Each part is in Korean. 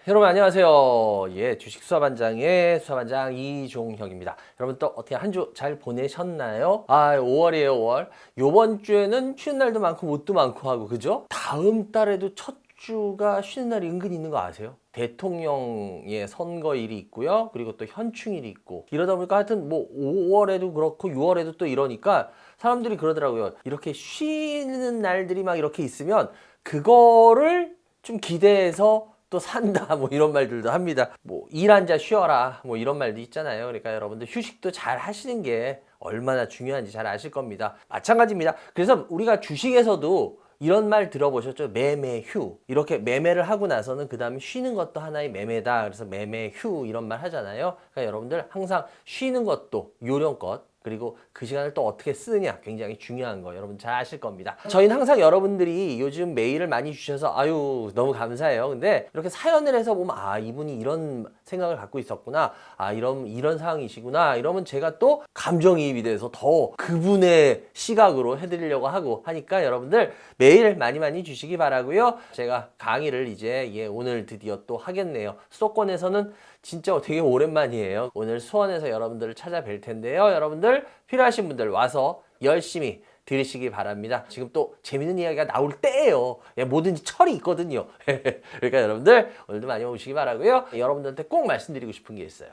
여러분 안녕하세요. 예, 주식 수사반장의 수사반장 이종혁입니다. 여러분 또 어떻게 한 주 잘 보내셨나요? 5월이에요, 5월. 요번 주에는 쉬는 날도 많고 못도 많고 하고 그죠? 다음 달에도 첫 주가 쉬는 날이 은근히 있는 거 아세요? 대통령의 선거일이 있고요. 그리고 또 현충일이 있고 이러다 보니까 하여튼 뭐 5월에도 그렇고 6월에도 또 이러니까 사람들이 그러더라고요. 이렇게 쉬는 날들이 막 이렇게 있으면 그거를 좀 기대해서 또 산다 뭐 이런 말들도 합니다. 뭐 일 앉아 쉬어라 뭐 이런 말도 있잖아요. 그러니까 여러분들 휴식도 잘 하시는 게 얼마나 중요한지 잘 아실 겁니다. 마찬가지입니다. 그래서 우리가 주식에서도 이런 말 들어보셨죠? 매매휴. 이렇게 매매를 하고 나서는 그 다음에 쉬는 것도 하나의 매매다. 그래서 매매휴 이런 말 하잖아요. 그러니까 여러분들 항상 쉬는 것도 요령껏 그리고 그 시간을 또 어떻게 쓰느냐 굉장히 중요한 거 여러분 잘 아실 겁니다. 저희는 항상 여러분들이 요즘 메일을 많이 주셔서 아유 너무 감사해요. 근데 이렇게 사연을 해서 보면 이분이 이런 생각을 갖고 있었구나, 이런 상황이시구나 이러면 제가 또 감정이입이 돼서 더 그분의 시각으로 해드리려고 하고 하니까 여러분들 메일 많이 주시기 바라고요. 제가 강의를 이제 오늘 드디어 또 하겠네요. 수도권에서는 진짜 되게 오랜만이에요. 오늘 수원에서 여러분들을 찾아뵐 텐데요. 여러분들 필요하신 분들 와서 열심히 들으시기 바랍니다. 지금 또 재밌는 이야기가 나올 때예요. 뭐든지 철이 있거든요. 그러니까 여러분들 오늘도 많이 오시기 바라고요. 여러분들한테 꼭 말씀드리고 싶은 게 있어요.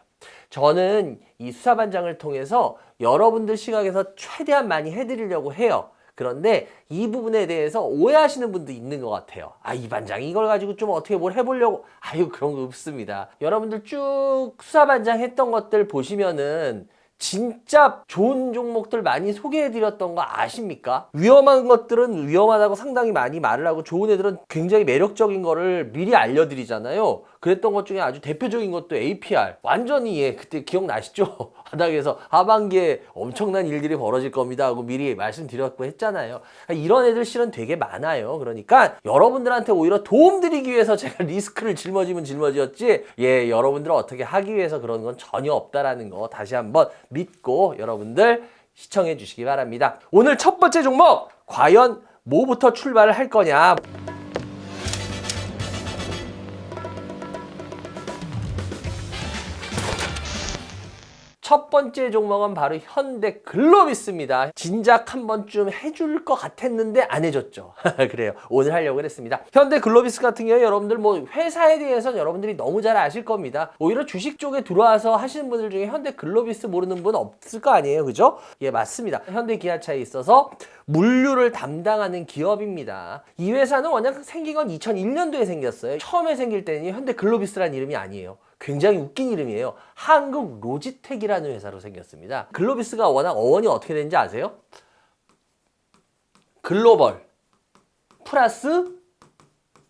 저는 이 수사반장을 통해서 여러분들 시각에서 최대한 많이 해드리려고 해요. 그런데 이 부분에 대해서 오해하시는 분도 있는 것 같아요. 이 반장이 이걸 가지고 좀 어떻게 뭘 해보려고. 그런 거 없습니다. 여러분들 쭉 수사반장 했던 것들 보시면은 진짜 좋은 종목들 많이 소개해드렸던 거 아십니까? 위험한 것들은 위험하다고 상당히 많이 말을 하고 좋은 애들은 굉장히 매력적인 거를 미리 알려드리잖아요. 그랬던 것 중에 아주 대표적인 것도 APR. 완전히 그때 기억나시죠? 바닥에서 하반기에 엄청난 일들이 벌어질 겁니다 하고 미리 말씀드렸고 했잖아요. 이런 애들 실은 되게 많아요. 그러니까 여러분들한테 오히려 도움드리기 위해서 제가 리스크를 짊어지면 짊어졌지 여러분들을 어떻게 하기 위해서 그런 건 전혀 없다라는 거 다시 한번 믿고 여러분들 시청해 주시기 바랍니다. 오늘 첫 번째 종목 과연 뭐부터 출발을 할 거냐. 첫 번째 종목은 바로 현대글로비스입니다. 진작 한 번쯤 해줄 것 같았는데 안 해줬죠. 그래요. 오늘 하려고 했습니다. 현대글로비스 같은 경우에 여러분들 뭐 회사에 대해서는 여러분들이 너무 잘 아실 겁니다. 오히려 주식 쪽에 들어와서 하시는 분들 중에 현대글로비스 모르는 분 없을 거 아니에요. 그죠? 맞습니다. 현대기아차에 있어서 물류를 담당하는 기업입니다. 이 회사는 워낙 생긴 건 2001년도에 생겼어요. 처음에 생길 때는 현대글로비스라는 이름이 아니에요. 굉장히 웃긴 이름이에요. 한국 로지텍이라는 회사로 생겼습니다. 글로비스가 워낙 어원이 어떻게 되는지 아세요? 글로벌 플러스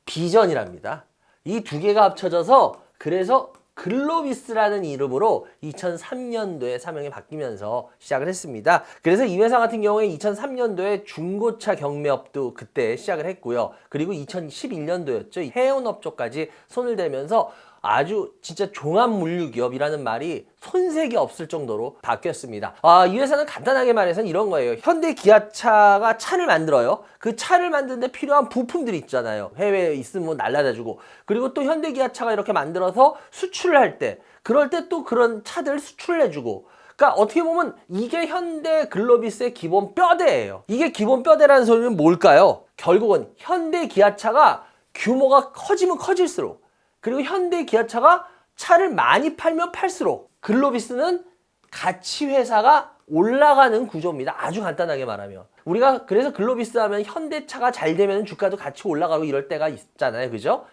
비전이랍니다. 이 두 개가 합쳐져서 그래서 글로비스라는 이름으로 2003년도에 사명이 바뀌면서 시작을 했습니다. 그래서 이 회사 같은 경우에 2003년도에 중고차 경매업도 그때 시작을 했고요. 그리고 2011년도였죠. 해운업 쪽까지 손을 대면서 아주 진짜 종합물류기업이라는 말이 손색이 없을 정도로 바뀌었습니다. 이 회사는 간단하게 말해서는 이런 거예요. 현대기아차가 차를 만들어요. 그 차를 만드는데 필요한 부품들이 있잖아요. 해외에 있으면 날라다주고. 그리고 또 현대기아차가 이렇게 만들어서 수출을 할 때 그럴 때 또 그런 차들을 수출을 해주고. 그러니까 어떻게 보면 이게 현대글로비스의 기본 뼈대예요. 이게 기본 뼈대라는 소리는 뭘까요? 결국은 현대기아차가 규모가 커지면 커질수록 그리고 현대기아차가 차를 많이 팔면 팔수록 글로비스는 가치 회사가 올라가는 구조입니다. 아주 간단하게 말하면. 우리가 그래서 글로비스 하면 현대차가 잘 되면 주가도 같이 올라가고 이럴 때가 있잖아요. 그죠?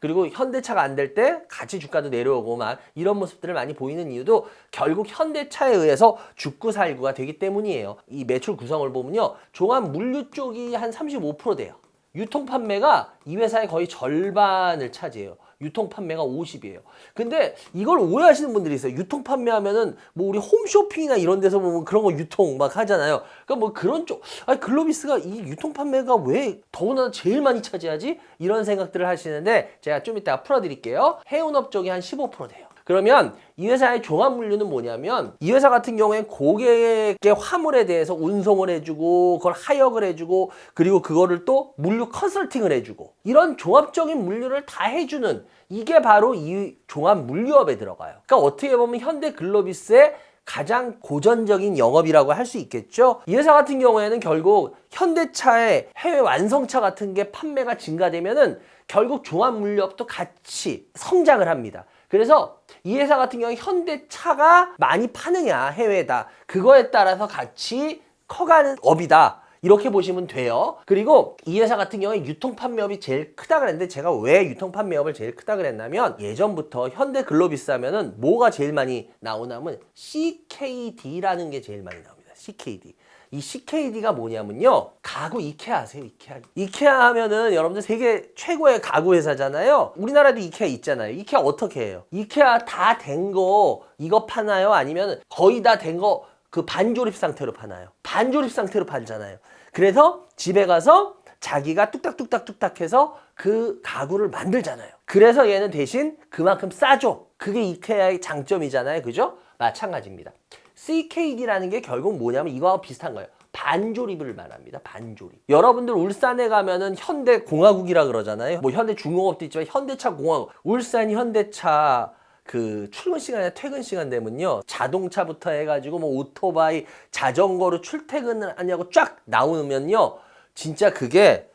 그리고 현대차가 안 될 때 같이 주가도 내려오고 막 이런 모습들을 많이 보이는 이유도 결국 현대차에 의해서 죽고 살구가 되기 때문이에요. 이 매출 구성을 보면요. 종합 물류 쪽이 한 35% 돼요. 유통 판매가 이 회사의 거의 절반을 차지해요. 유통 판매가 50이에요. 근데 이걸 오해하시는 분들이 있어요. 유통 판매하면은 뭐 우리 홈쇼핑이나 이런 데서 보면 그런 거 유통 막 하잖아요. 그러니까 뭐 그런 쪽, 글로비스가 이 유통 판매가 왜 더구나 제일 많이 차지하지? 이런 생각들을 하시는데 제가 좀 이따가 풀어드릴게요. 해운업 쪽이 한 15% 돼요. 그러면 이 회사의 종합물류는 뭐냐면 이 회사 같은 경우에 고객의 화물에 대해서 운송을 해주고 그걸 하역을 해주고 그리고 그거를 또 물류 컨설팅을 해주고 이런 종합적인 물류를 다 해주는 이게 바로 이 종합물류업에 들어가요. 그러니까 어떻게 보면 현대글로비스의 가장 고전적인 영업이라고 할 수 있겠죠. 이 회사 같은 경우에는 결국 현대차의 해외 완성차 같은 게 판매가 증가되면은 결국 종합물류업도 같이 성장을 합니다. 그래서 이 회사 같은 경우에 현대차가 많이 파느냐 해외에다 그거에 따라서 같이 커가는 업이다. 이렇게 보시면 돼요. 그리고 이 회사 같은 경우에 유통판매업이 제일 크다 그랬는데 제가 왜 유통판매업을 제일 크다 그랬냐면 예전부터 현대글로비스 하면은 뭐가 제일 많이 나오냐면 CKD라는 게 제일 많이 나옵니다. CKD. 이 CKD가 뭐냐면요. 가구 이케아 아세요? 이케아. 이케아 하면은 여러분들 세계 최고의 가구 회사잖아요. 우리나라도 이케아 있잖아요. 이케아 어떻게 해요? 이케아 다 된 거 이거 파나요? 아니면 거의 다 된 거 그 반조립 상태로 파나요? 반조립 상태로 팔잖아요. 그래서 집에 가서 자기가 뚝딱뚝딱 해서 그 가구를 만들잖아요. 그래서 얘는 대신 그만큼 싸죠. 그게 이케아의 장점이잖아요. 그죠? 마찬가지입니다. CKD라는 게 결국 뭐냐면 이거하고 비슷한 거예요. 반조립을 말합니다. 반조립. 여러분들 울산에 가면은 현대공화국이라 그러잖아요. 뭐 현대중공업도 있지만 현대차공화국. 울산 현대차 그 출근 시간이나 퇴근 시간 되면요. 자동차부터 해가지고 뭐 오토바이, 자전거로 출퇴근을 하냐고 쫙 나오면요. 진짜 그게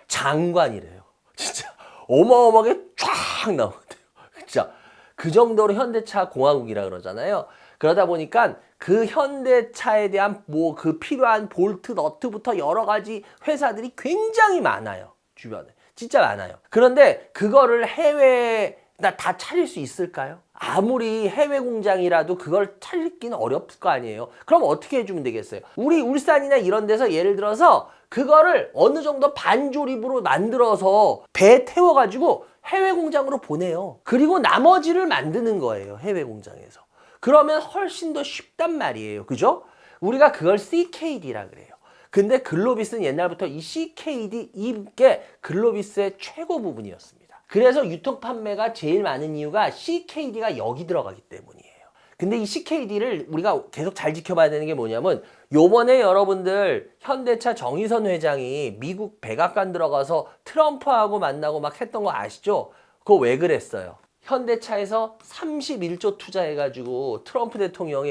장관이래요. 진짜 어마어마하게 쫙 나오거든요. 진짜 그 정도로 현대차 공화국이라 그러잖아요. 그러다 보니까 그 현대차에 대한 뭐 그 필요한 볼트, 너트부터 여러 가지 회사들이 굉장히 많아요. 주변에. 진짜 많아요. 그런데 그거를 해외에다 다 차릴 수 있을까요? 아무리 해외 공장이라도 그걸 차리기는 어렵을 거 아니에요. 그럼 어떻게 해주면 되겠어요? 우리 울산이나 이런 데서 예를 들어서 그거를 어느 정도 반조립으로 만들어서 배에 태워가지고 해외 공장으로 보내요. 그리고 나머지를 만드는 거예요. 해외 공장에서. 그러면 훨씬 더 쉽단 말이에요. 그죠? 우리가 그걸 CKD라 그래요. 근데 글로비스는 옛날부터 이 CKD, 이게 글로비스의 최고 부분이었습니다. 그래서 유통 판매가 제일 많은 이유가 CKD가 여기 들어가기 때문이에요. 근데 이 CKD를 우리가 계속 잘 지켜봐야 되는 게 뭐냐면 요번에 여러분들 현대차 정의선 회장이 미국 백악관 들어가서 트럼프하고 만나고 막 했던 거 아시죠? 그거 왜 그랬어요? 현대차에서 31조 투자해가지고 트럼프 대통령이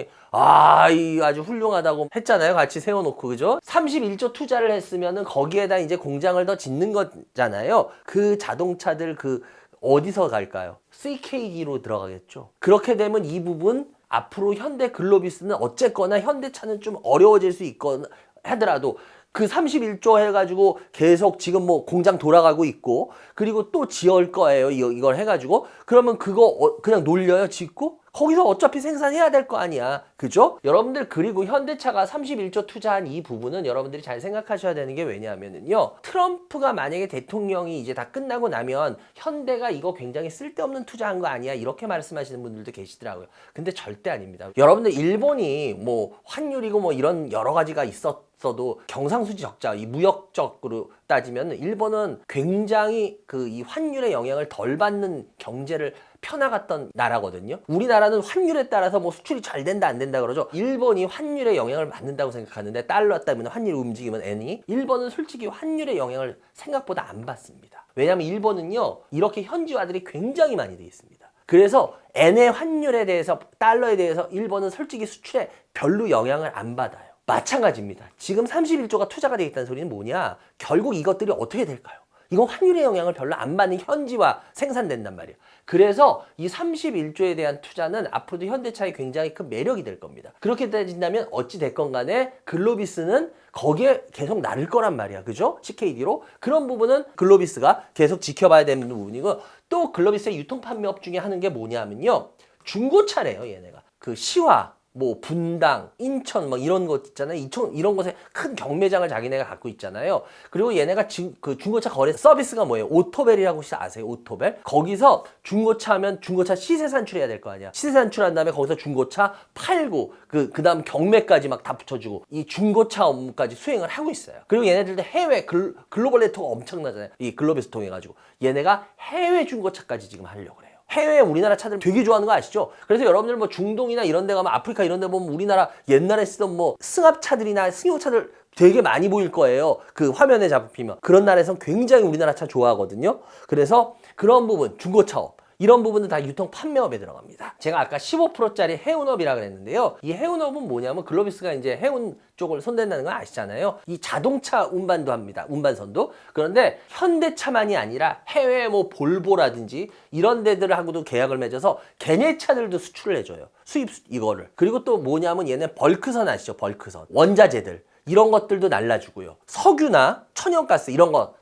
이 아주 훌륭하다고 했잖아요. 같이 세워놓고 그죠? 31조 투자를 했으면은 거기에다 이제 공장을 더 짓는 거잖아요. 그 자동차들 그 어디서 갈까요? CKD로 들어가겠죠. 그렇게 되면 이 부분 앞으로 현대글로비스는 어쨌거나 현대차는 좀 어려워질 수 있거나 하더라도 그 31조 해가지고 계속 지금 뭐 공장 돌아가고 있고 그리고 또 지을 거예요. 이걸 해가지고 그러면 그거 그냥 놀려요. 짓고 거기서 어차피 생산해야 될 거 아니야. 그죠? 여러분들 그리고 현대차가 31조 투자한 이 부분은 여러분들이 잘 생각하셔야 되는 게 왜냐하면요. 트럼프가 만약에 대통령이 이제 다 끝나고 나면 현대가 이거 굉장히 쓸데없는 투자한 거 아니야. 이렇게 말씀하시는 분들도 계시더라고요. 근데 절대 아닙니다. 여러분들 일본이 뭐 환율이고 뭐 이런 여러 가지가 있어도 경상수지 적자, 이 무역적으로 따지면 일본은 굉장히 그 이 환율의 영향을 덜 받는 경제를 펴나갔던 나라거든요. 우리나라는 환율에 따라서 뭐 수출이 잘 된다 안 된다 그러죠. 일본이 환율의 영향을 받는다고 생각하는데 달러 때문에 환율이 움직이면 엔이 일본은 솔직히 환율의 영향을 생각보다 안 받습니다. 왜냐하면 일본은요 이렇게 현지화들이 굉장히 많이 돼 있습니다. 그래서 엔의 환율에 대해서 달러에 대해서 일본은 솔직히 수출에 별로 영향을 안 받아요. 마찬가지입니다. 지금 31조가 투자가 돼 있다는 소리는 뭐냐? 결국 이것들이 어떻게 될까요? 이건 환율의 영향을 별로 안 받는 현지화 생산된단 말이에요. 그래서 이 31조에 대한 투자는 앞으로도 현대차의 굉장히 큰 매력이 될 겁니다. 그렇게 따진다면 어찌 됐건 간에 글로비스는 거기에 계속 나를 거란 말이야. 그죠? CKD로. 그런 부분은 글로비스가 계속 지켜봐야 되는 부분이고 또 글로비스의 유통판매업 중에 하는 게 뭐냐면요. 중고차래요. 얘네가. 그 시화. 뭐 분당, 인천 막 이런 것 있잖아요. 이런 곳에 큰 경매장을 자기네가 갖고 있잖아요. 그리고 얘네가 그 중고차 거래 서비스가 뭐예요? 오토벨이라고 혹시 아세요? 오토벨? 거기서 중고차 하면 중고차 시세 산출해야 될 거 아니야. 시세 산출한 다음에 거기서 중고차 팔고 그다음 경매까지 막 다 붙여주고 이 중고차 업무까지 수행을 하고 있어요. 그리고 얘네들도 해외 글로벌 네트워크가 엄청나잖아요. 이 글로비스 통해 가지고 얘네가 해외 중고차까지 지금 하려고 그래요. 해외 우리나라 차들 되게 좋아하는 거 아시죠? 그래서 여러분들 뭐 중동이나 이런 데 가면 아프리카 이런 데 보면 우리나라 옛날에 쓰던 뭐 승합차들이나 승용차들 되게 많이 보일 거예요. 그 화면에 잡히면. 그런 나라에선 굉장히 우리나라 차 좋아하거든요. 그래서 그런 부분, 중고차업 이런 부분은 다 유통 판매업에 들어갑니다. 제가 아까 15%짜리 해운업이라 그랬는데요. 이 해운업은 뭐냐면 글로비스가 이제 해운 쪽을 손댄다는 건 아시잖아요. 이 자동차 운반도 합니다. 운반선도. 그런데 현대차만이 아니라 해외 뭐 볼보라든지 이런 데들하고도 계약을 맺어서 걔네 차들도 수출을 해줘요. 수입 이거를. 그리고 또 뭐냐면 얘네 벌크선 아시죠? 벌크선. 원자재들. 이런 것들도 날라주고요. 석유나 천연가스 이런 거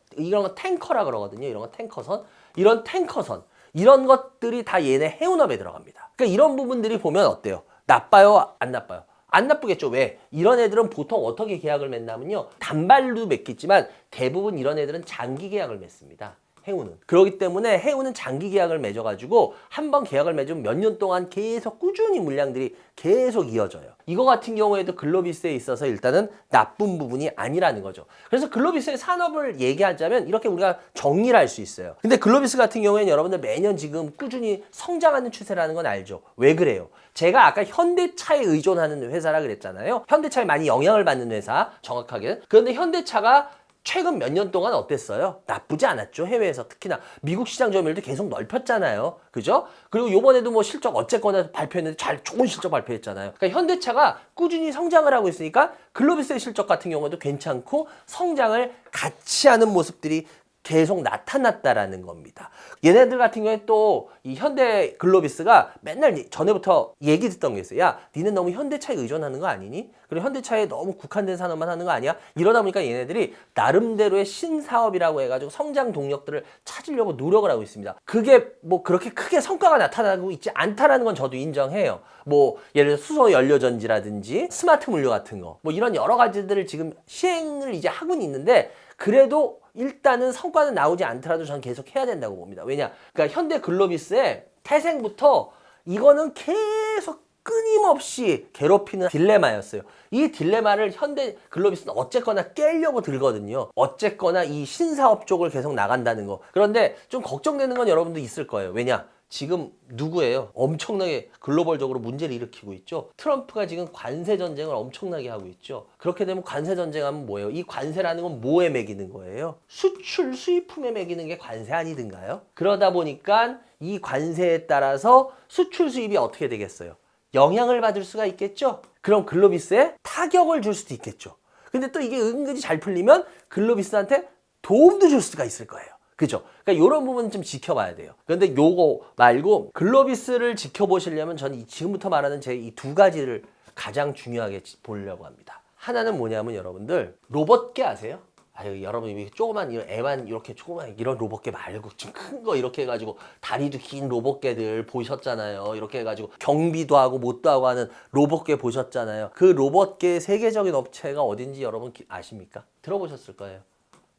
탱커라 그러거든요. 이런 거 탱커선. 이런 탱커선. 이런 것들이 다 얘네 해운업에 들어갑니다. 그러니까 이런 부분들이 보면 어때요? 나빠요? 안 나빠요? 안 나쁘겠죠. 왜? 이런 애들은 보통 어떻게 계약을 맺냐면요. 단발로 맺겠지만 대부분 이런 애들은 장기 계약을 맺습니다. 해운은. 그렇기 때문에 해운은 장기 계약을 맺어가지고 한번 계약을 맺으면 몇 년 동안 계속 꾸준히 물량들이 계속 이어져요. 이거 같은 경우에도 글로비스에 있어서 일단은 나쁜 부분이 아니라는 거죠. 그래서 글로비스의 산업을 얘기하자면 이렇게 우리가 정리를 할 수 있어요. 근데 글로비스 같은 경우에는 여러분들 매년 지금 꾸준히 성장하는 추세라는 건 알죠. 왜 그래요? 제가 아까 현대차에 의존하는 회사라 그랬잖아요. 현대차에 많이 영향을 받는 회사, 정확하게. 그런데 현대차가 최근 몇 년 동안 어땠어요? 나쁘지 않았죠. 해외에서 특히나 미국 시장 점유율도 계속 넓혔잖아요. 그죠? 그리고 요번에도 뭐 실적 어쨌거나 발표했는데 좋은 실적 발표했잖아요. 그러니까 현대차가 꾸준히 성장을 하고 있으니까 글로비스의 실적 같은 경우도 괜찮고 성장을 같이 하는 모습들이 계속 나타났다라는 겁니다. 얘네들 같은 경우에 또 이 현대 글로비스가 맨날 전에부터 얘기 듣던 게 있어요. 야, 니는 너무 현대차에 의존하는 거 아니니? 그리고 현대차에 너무 국한된 산업만 하는 거 아니야? 이러다 보니까 얘네들이 나름대로의 신사업이라고 해가지고 성장 동력들을 찾으려고 노력을 하고 있습니다. 그게 뭐 그렇게 크게 성과가 나타나고 있지 않다라는 건 저도 인정해요. 뭐 예를 들어 수소 연료전지라든지 스마트 물류 같은 거 뭐 이런 여러 가지들을 지금 시행을 이제 하고는 있는데 그래도 일단은 성과는 나오지 않더라도 저는 계속 해야 된다고 봅니다. 왜냐? 그러니까 현대 글로비스의 태생부터 이거는 계속 끊임없이 괴롭히는 딜레마였어요. 이 딜레마를 현대 글로비스는 어쨌거나 깨려고 들거든요. 어쨌거나 이 신사업 쪽을 계속 나간다는 거. 그런데 좀 걱정되는 건 여러분도 있을 거예요. 왜냐? 지금 누구예요? 엄청나게 글로벌적으로 문제를 일으키고 있죠. 트럼프가 지금 관세 전쟁을 엄청나게 하고 있죠. 그렇게 되면 관세 전쟁하면 뭐예요? 이 관세라는 건 뭐에 매기는 거예요? 수출 수입품에 매기는 게 관세 아니든가요? 그러다 보니까 이 관세에 따라서 수출 수입이 어떻게 되겠어요? 영향을 받을 수가 있겠죠. 그럼 글로비스에 타격을 줄 수도 있겠죠. 근데 또 이게 은근히 잘 풀리면 글로비스한테 도움도 줄 수가 있을 거예요. 그죠? 그러니까 이런 부분 좀 지켜봐야 돼요. 그런데 요거 말고 글로비스를 지켜보시려면 저는 지금부터 말하는 제 이 두 가지를 가장 중요하게 보려고 합니다. 하나는 뭐냐면 여러분들 로봇계 아세요? 아유, 여러분 이 조그만 이런 애만 이렇게 조그만 이런 로봇계 말고 좀 큰 거 이렇게 해가지고 다리도 긴 로봇계들 보셨잖아요. 이렇게 해가지고 경비도 하고 못도 하고 하는 로봇계 보셨잖아요. 그 로봇계 세계적인 업체가 어딘지 여러분 아십니까? 들어보셨을 거예요.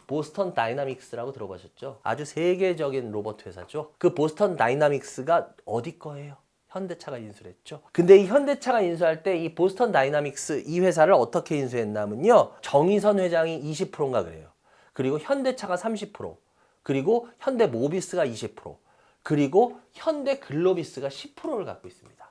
보스턴 다이나믹스라고 들어보셨죠? 아주 세계적인 로봇 회사죠. 그 보스턴 다이나믹스가 어디 거예요? 현대차가 인수했죠. 근데 이 현대차가 인수할 때 이 보스턴 다이나믹스 이 회사를 어떻게 인수했냐면요. 정의선 회장이 20%인가 그래요. 그리고 현대차가 30%, 그리고 현대모비스가 20%, 그리고 현대글로비스가 10%를 갖고 있습니다.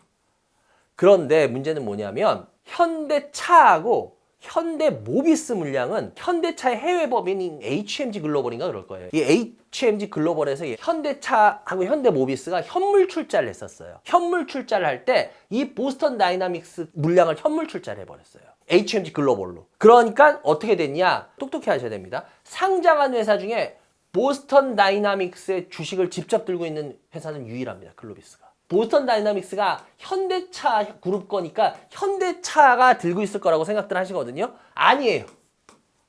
그런데 문제는 뭐냐면 현대차하고 현대모비스 물량은 현대차의 해외 법인인 HMG 글로벌인가 그럴 거예요. 이 HMG 글로벌에서 현대차하고 현대모비스가 현물 출자를 했었어요. 현물 출자를 할 때 이 보스턴 다이나믹스 물량을 현물 출자를 해버렸어요. HMG 글로벌로. 그러니까 어떻게 됐냐? 똑똑히 하셔야 됩니다. 상장한 회사 중에 보스턴 다이나믹스의 주식을 직접 들고 있는 회사는 유일합니다. 글로비스가. 보스턴 다이나믹스가 현대차 그룹 거니까 현대차가 들고 있을 거라고 생각들 하시거든요. 아니에요.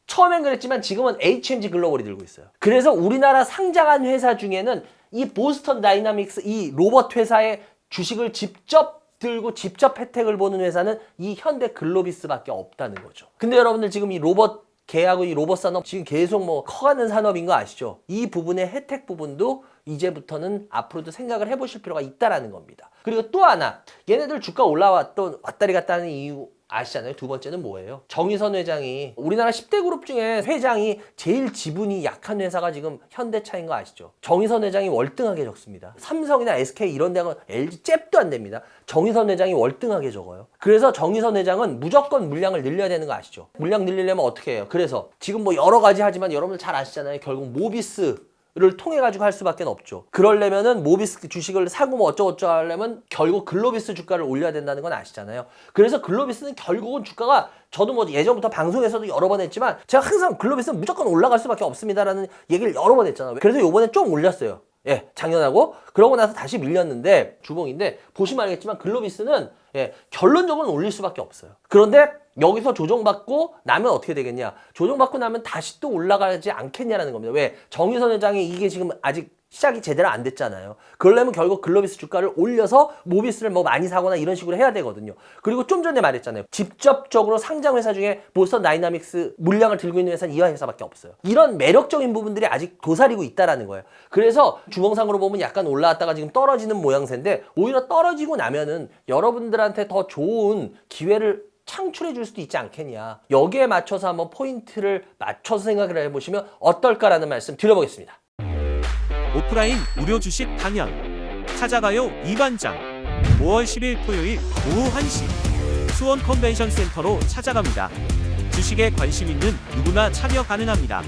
처음엔 그랬지만 지금은 HMG 글로벌이 들고 있어요. 그래서 우리나라 상장한 회사 중에는 이 보스턴 다이나믹스 이 로봇 회사의 주식을 직접 들고 직접 혜택을 보는 회사는 이 현대 글로비스밖에 없다는 거죠. 근데 여러분들 지금 이 로봇 개하고 이 로봇 산업 지금 계속 뭐 커가는 산업인 거 아시죠? 이 부분의 혜택 부분도 이제부터는 앞으로도 생각을 해보실 필요가 있다라는 겁니다. 그리고 또 하나, 얘네들 주가 올라왔던 왔다리 갔다 하는 이유 아시잖아요. 두 번째는 뭐예요? 정의선 회장이 우리나라 10대 그룹 중에 회장이 제일 지분이 약한 회사가 지금 현대차인 거 아시죠? 정의선 회장이 월등하게 적습니다. 삼성이나 SK 이런 데가 LG 잽도 안 됩니다. 정의선 회장이 월등하게 적어요. 그래서 정의선 회장은 무조건 물량을 늘려야 되는 거 아시죠? 물량 늘리려면 어떻게 해요? 그래서 지금 뭐 여러 가지 하지만 여러분들 잘 아시잖아요. 결국 모비스를 통해 가지고 할 수밖에 없죠. 그러려면은 모비스 주식을 사고 뭐 어쩌고저쩌고 하려면 결국 글로비스 주가를 올려야 된다는 건 아시잖아요. 그래서 글로비스는 결국은 주가가 저도 뭐 예전부터 방송에서도 여러 번 했지만 제가 항상 글로비스는 무조건 올라갈 수밖에 없습니다라는 얘기를 여러 번 했잖아요. 그래서 요번에 좀 올렸어요. 예, 작년하고 그러고 나서 다시 밀렸는데 주봉인데 보시면 알겠지만 글로비스는 결론적으로는 올릴 수밖에 없어요. 그런데 여기서 조정받고 나면 어떻게 되겠냐? 조정받고 나면 다시 또 올라가지 않겠냐라는 겁니다. 왜? 정의선 회장이 이게 지금 아직 시작이 제대로 안 됐잖아요. 그러려면 결국 글로비스 주가를 올려서 모비스를 뭐 많이 사거나 이런 식으로 해야 되거든요. 그리고 좀 전에 말했잖아요. 직접적으로 상장 회사 중에 보스턴 다이나믹스 물량을 들고 있는 회사는 이 회사밖에 없어요. 이런 매력적인 부분들이 아직 도사리고 있다라는 거예요. 그래서 주봉상으로 보면 약간 올라왔다가 지금 떨어지는 모양새인데 오히려 떨어지고 나면은 여러분들한테 더 좋은 기회를 창출해 줄 수도 있지 않겠냐. 여기에 맞춰서 한번 포인트를 맞춰서 생각을 해보시면 어떨까라는 말씀 드려보겠습니다. 오프라인 무료 주식 강연 찾아가요 이반장 5월 10일 토요일 오후 1시 수원 컨벤션 센터로 찾아갑니다. 주식에 관심 있는 누구나 참여 가능합니다.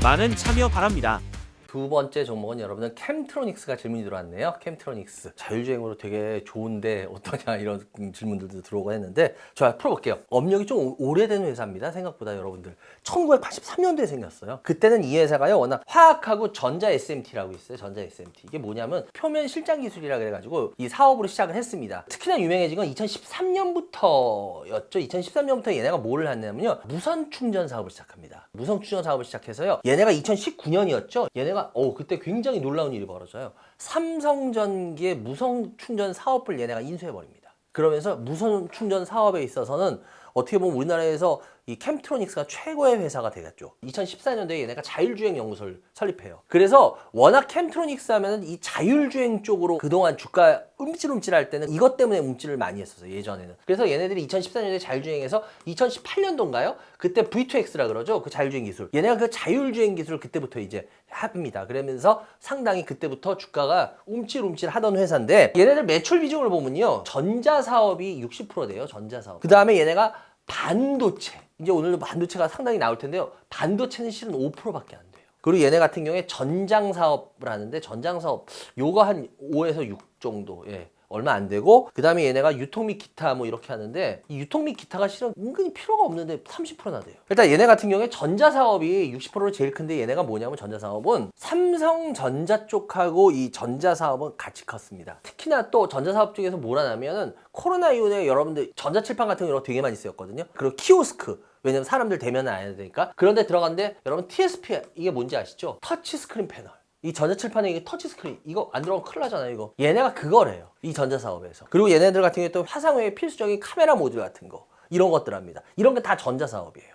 많은 참여 바랍니다. 두 번째 종목은 여러분은 캠트로닉스가 질문이 들어왔네요. 캠트로닉스 자율주행으로 되게 좋은데 어떠냐 이런 질문들도 들어오고 했는데 자 풀어볼게요. 업력이 좀 오래된 회사입니다. 생각보다 여러분들 1983년도에 생겼어요. 그때는 이 회사가요 워낙 화학하고 전자 SMT라고 있어요. 전자 SMT 이게 뭐냐면 표면 실장 기술이라 그래가지고 이 사업으로 시작을 했습니다. 특히나 유명해진 건 2013년부터였죠. 2013년부터 얘네가 뭐를 했냐면요 무선 충전 사업을 시작합니다. 무선 충전 사업을 시작해서요 얘네가 2019년이었죠. 얘네가 그때 굉장히 놀라운 일이 벌어져요. 삼성전기의 무선 충전 사업을 얘네가 인수해버립니다. 그러면서 무선 충전 사업에 있어서는 어떻게 보면 우리나라에서 이 캠트로닉스가 최고의 회사가 되겠죠. 2014년도에 얘네가 자율주행 연구소를 설립해요. 그래서 워낙 캠트로닉스 하면은 이 자율주행 쪽으로 그동안 주가 움찔움찔할 때는 이것 때문에 움찔을 많이 했었어요. 예전에는. 그래서 얘네들이 2014년도에 자율주행에서 2018년도인가요? 그때 V2X라 그러죠. 그 자율주행 기술. 얘네가 그 자율주행 기술을 그때부터 이제 합니다. 그러면서 상당히 그때부터 주가가 움찔움찔 하던 회사인데 얘네들 매출 비중을 보면요. 전자 사업이 60% 돼요. 전자 사업. 그 다음에 얘네가 반도체. 이제 오늘도 반도체가 상당히 나올 텐데요. 반도체는 실은 5%밖에 안 돼요. 그리고 얘네 같은 경우에 전장 사업을 하는데 전장 사업 요거 한 5에서 6 정도. 얼마 안 되고 그 다음에 얘네가 유통 및 기타 뭐 이렇게 하는데 이 유통 및 기타가 실은 은근히 필요가 없는데 30%나 돼요. 일단 얘네 같은 경우에 전자 사업이 60%로 제일 큰데 얘네가 뭐냐면 전자 사업은 삼성전자 쪽하고 이 전자 사업은 같이 컸습니다. 특히나 또 전자 사업 쪽에서 뭘 하냐면은 코로나 이후에 여러분들 전자칠판 같은 거 되게 많이 쓰였거든요. 그리고 키오스크 왜냐면 사람들 대면을 안 해야 되니까 그런데 들어갔는데 여러분 TSP 이게 뭔지 아시죠? 터치 스크린 패널. 이 전자칠판에 이게 터치스크린 이거 안 들어가면 큰일 나잖아요. 이거 얘네가 그거래요. 이 전자사업에서. 그리고 얘네들 같은 경우에 또 화상회의 필수적인 카메라 모듈 같은 거 이런 것들 합니다. 이런 게 다 전자사업이에요.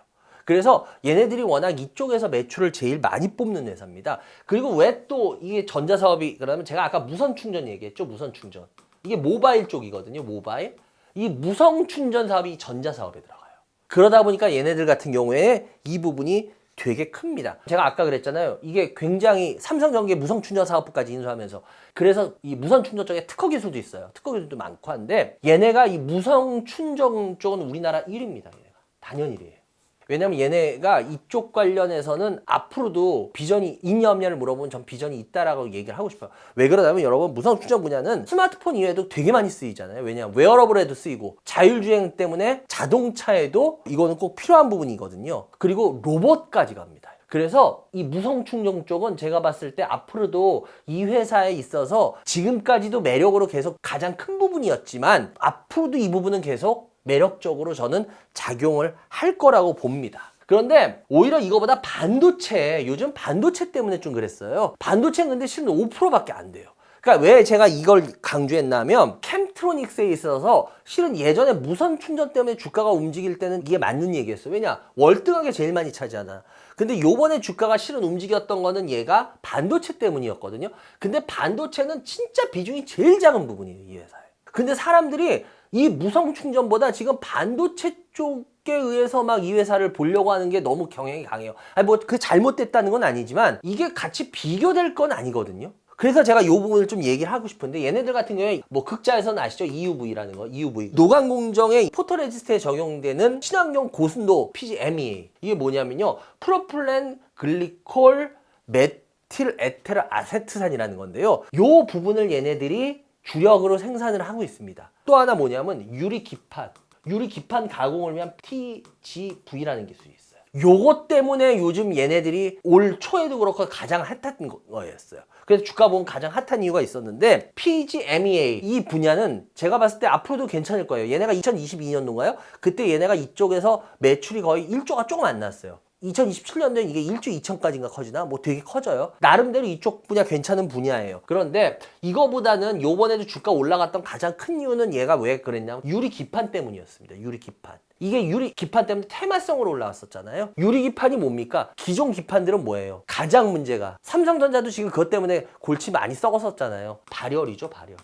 그래서 얘네들이 워낙 이쪽에서 매출을 제일 많이 뽑는 회사입니다. 그리고 왜 또 이게 전자사업이 그러면 제가 아까 무선 충전 얘기했죠. 무선 충전. 이게 모바일 쪽이거든요. 모바일. 이 무선 충전 사업이 전자사업에 들어가요. 그러다 보니까 얘네들 같은 경우에 이 부분이 되게 큽니다. 제가 아까 그랬잖아요. 이게 굉장히 삼성전기의 무선 충전 사업부까지 인수하면서 그래서 이 무선 충전 쪽에 특허 기술도 있어요. 특허 기술도 많고 한데 얘네가 이 무선 충전 쪽은 우리나라 1위입니다. 얘네가 단연 1위예요. 왜냐면 얘네가 이쪽 관련해서는 앞으로도 비전이 있냐 없냐를 물어보면 전 비전이 있다라고 얘기를 하고 싶어요. 왜 그러냐면 여러분 무선 충전 분야는 스마트폰 이외에도 되게 많이 쓰이잖아요. 왜냐면 웨어러블에도 쓰이고 자율주행 때문에 자동차에도 이거는 꼭 필요한 부분이거든요. 그리고 로봇까지 갑니다. 그래서 이 무선 충전 쪽은 제가 봤을 때 앞으로도 이 회사에 있어서 지금까지도 매력으로 계속 가장 큰 부분이었지만 앞으로도 이 부분은 계속 매력적으로 저는 작용을 할 거라고 봅니다. 그런데 오히려 이거보다 반도체, 요즘 반도체 때문에 좀 그랬어요. 반도체는 근데 실은 5%밖에 안 돼요. 그러니까 왜 제가 이걸 강조했냐면 캠트로닉스에 있어서 실은 예전에 무선 충전 때문에 주가가 움직일 때는 이게 맞는 얘기였어요. 왜냐? 월등하게 제일 많이 차지하잖아. 근데 요번에 주가가 실은 움직였던 거는 얘가 반도체 때문이었거든요. 근데 반도체는 진짜 비중이 제일 작은 부분이에요. 이 회사에. 근데 사람들이 이 무선 충전보다 지금 반도체 쪽에 의해서 막 이 회사를 보려고 하는 게 너무 경향이 강해요. 아니 뭐 그 잘못됐다는 건 아니지만 이게 같이 비교될 건 아니거든요. 그래서 제가 이 부분을 좀 얘기를 하고 싶은데 얘네들 같은 경우에 뭐 극자에서는 아시죠? EUV라는 거, EUV. 노광 공정의 포토레지스트에 적용되는 친환경 고순도 PGMEA. 이게 뭐냐면요. 프로필렌 글리콜 메틸 에테르 아세트산이라는 건데요. 요 부분을 얘네들이 주력으로 생산을 하고 있습니다. 또 하나 뭐냐면 유리 기판 가공을 위한 TGV라는 기술이 있어요. 요것 때문에 요즘 얘네들이 올 초에도 그렇고 가장 핫한 거였어요. 그래서 주가 보면 가장 핫한 이유가 있었는데 PGMEA 이 분야는 제가 봤을 때 앞으로도 괜찮을 거예요. 얘네가 2022년도인가요? 그때 얘네가 이쪽에서 매출이 거의 1조가 조금 안 났어요. 2027년도엔 이게 1조 2천까지인가 커지나? 뭐 되게 커져요. 나름대로 이쪽 분야 괜찮은 분야예요. 그런데 이거보다는 요번에도 주가 올라갔던 가장 큰 이유는 얘가 왜 그랬냐면 유리 기판 때문이었습니다. 유리 기판. 이게 유리 기판 때문에 테마성으로 올라왔었잖아요. 유리 기판이 뭡니까? 기존 기판들은 뭐예요? 가장 문제가 삼성전자도 지금 그것 때문에 골치 많이 썩었었잖아요. 발열이죠, 발열.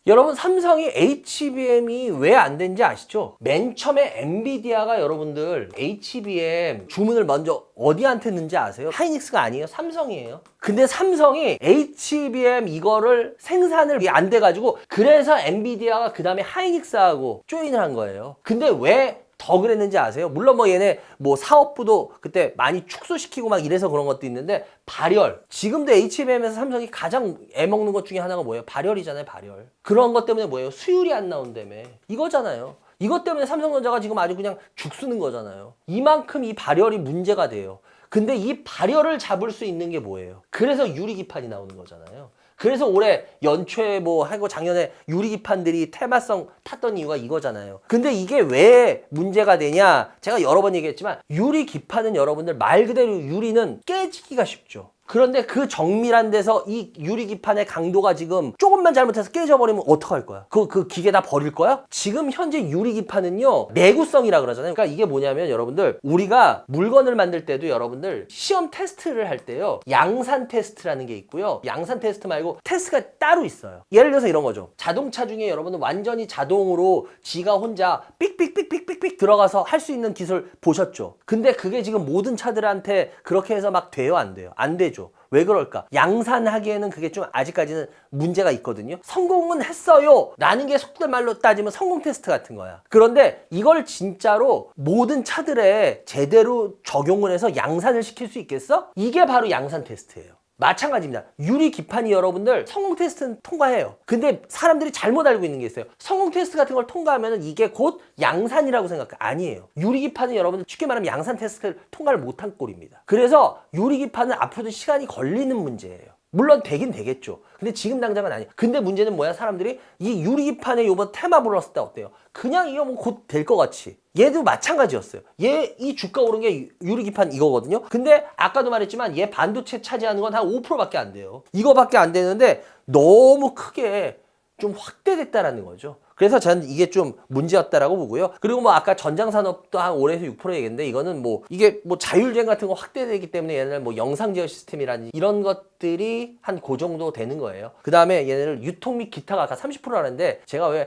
여러분 삼성이 HBM이 왜 안 된지 아시죠? 맨 처음에 엔비디아가 여러분들 HBM 주문을 먼저 어디한테 했는지 아세요? 하이닉스가 아니에요. 삼성이에요. 근데 삼성이 HBM 이거를 생산을 안 돼가지고 그래서 엔비디아가 그 다음에 하이닉스하고 조인을 한 거예요. 근데 왜 더 그랬는지 아세요? 물론 뭐 얘네 뭐 사업부도 그때 많이 축소시키고 막 이래서 그런 것도 있는데 발열. 지금도 HBM에서 삼성이 가장 애먹는 것 중에 하나가 뭐예요? 발열이잖아요, 발열. 그런 것 때문에 뭐예요? 수율이 안 나온다며. 이거잖아요. 이것 때문에 삼성전자가 지금 아주 그냥 죽쓰는 거잖아요. 이만큼 이 발열이 문제가 돼요. 근데 이 발열을 잡을 수 있는 게 뭐예요? 그래서 유리기판이 나오는 거잖아요. 그래서 올해 연초에 뭐 하고 작년에 유리기판들이 테마성 탔던 이유가 이거잖아요. 근데 이게 왜 문제가 되냐? 제가 여러 번 얘기했지만 유리기판은 여러분들 말 그대로 유리는 깨지기가 쉽죠. 그런데 그 정밀한 데서 이 유리기판의 강도가 지금 조금만 잘못해서 깨져버리면 어떡할 거야? 그 기계 다 버릴 거야? 지금 현재 유리기판은요 내구성이라 그러잖아요. 그러니까 이게 뭐냐면 여러분들 우리가 물건을 만들 때도 여러분들 시험 테스트를 할 때요 양산 테스트라는 게 있고요. 양산 테스트 말고 테스트가 따로 있어요. 예를 들어서 이런 거죠. 자동차 중에 여러분들 완전히 자동으로 지가 혼자 삑삑삑삑삑삑 들어가서 할 수 있는 기술 보셨죠? 근데 그게 지금 모든 차들한테 그렇게 해서 막 돼요? 안 돼요? 안 되죠. 왜 그럴까? 양산하기에는 그게 좀 아직까지는 문제가 있거든요. 성공은 했어요 라는 게 속된 말로 따지면 성공 테스트 같은 거야. 그런데 이걸 진짜로 모든 차들에 제대로 적용을 해서 양산을 시킬 수 있겠어? 이게 바로 양산 테스트예요. 마찬가지입니다. 유리 기판이 여러분들 성공 테스트는 통과해요. 근데 사람들이 잘못 알고 있는 게 있어요. 성공 테스트 같은 걸 통과하면 이게 곧 양산이라고 생각해. 아니에요. 유리 기판은 여러분들 쉽게 말하면 양산 테스트를 통과를 못한 꼴입니다. 그래서 유리 기판은 앞으로도 시간이 걸리는 문제예요. 물론 되긴 되겠죠. 근데 지금 당장은 아니에요. 근데 문제는 뭐야? 사람들이 이 유리기판에 요번 테마 불렀을 때 어때요? 그냥 이거 뭐 곧 될 것 같이. 얘도 마찬가지였어요. 얘 이 주가 오른 게 유리기판 이거거든요. 근데 아까도 말했지만 얘 반도체 차지하는 건 한 5%밖에 안 돼요. 이거밖에 안 되는데 너무 크게 좀 확대됐다라는 거죠. 그래서 저는 이게 좀 문제였다라고 보고요. 그리고 뭐 아까 전장산업도 한 5에서 6% 얘기했는데 이거는 뭐 이게 뭐 자율주행 같은 거 확대되기 때문에 얘네들 뭐 영상제어 시스템이라든지 이런 것들이 한 그 정도 되는 거예요. 그 다음에 얘네들 유통 및 기타가 아까 30%라는데 제가 왜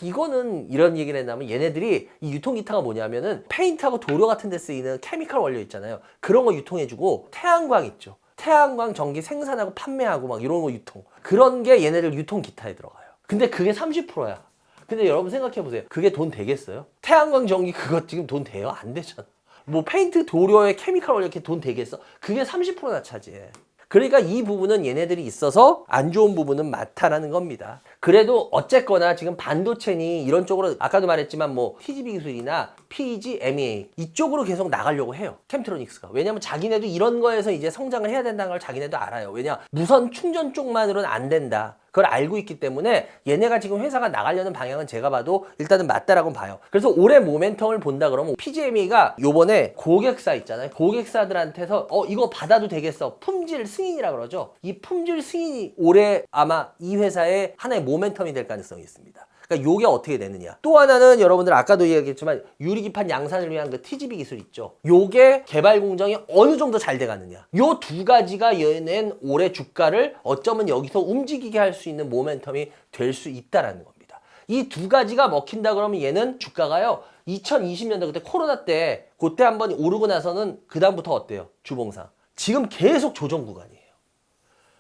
이거는 이런 얘기를 했냐면 얘네들이 이 유통 기타가 뭐냐면은 페인트하고 도료 같은 데 쓰이는 케미컬 원료 있잖아요. 그런 거 유통해주고 태양광 있죠. 태양광 전기 생산하고 판매하고 막 이런 거 유통. 그런 게 얘네들 유통 기타에 들어가요. 근데 그게 30%야. 근데 여러분 생각해보세요. 그게 돈 되겠어요? 태양광 전기 그거 지금 돈 돼요? 안 되잖아. 뭐 페인트 도료에 케미컬 원료 이렇게 돈 되겠어? 그게 30%나 차지해. 그러니까 이 부분은 얘네들이 있어서 안 좋은 부분은 많다라는 겁니다. 그래도 어쨌거나 지금 반도체니 이런 쪽으로 아까도 말했지만 뭐 TGV 기술이나 PGMEA 이쪽으로 계속 나가려고 해요. 캠트로닉스가. 왜냐면 자기네도 이런 거에서 이제 성장을 해야 된다는 걸 자기네도 알아요. 왜냐? 무선 충전 쪽만으로는 안 된다. 그걸 알고 있기 때문에 얘네가 지금 회사가 나가려는 방향은 제가 봐도 일단은 맞다라고 봐요. 그래서 올해 모멘텀을 본다 그러면 PGME가 요번에 고객사 있잖아요. 고객사들한테서 이거 받아도 되겠어. 품질 승인이라 그러죠. 이 품질 승인이 올해 아마 이 회사의 하나의 모멘텀이 될 가능성이 있습니다. 그러니까 요게 어떻게 되느냐. 또 하나는 여러분들 아까도 얘기했지만 유리기판 양산을 위한 그 TGV 기술 있죠. 요게 개발 공정이 어느 정도 잘 돼가느냐. 요 두 가지가 얘는 올해 주가를 어쩌면 여기서 움직이게 할 수 있는 모멘텀이 될 수 있다라는 겁니다. 이 두 가지가 먹힌다 그러면 얘는 주가가요. 2020년도 그때 코로나 때 그때 한번 오르고 나서는 그 다음부터 어때요? 주봉상. 지금 계속 조정 구간이에요.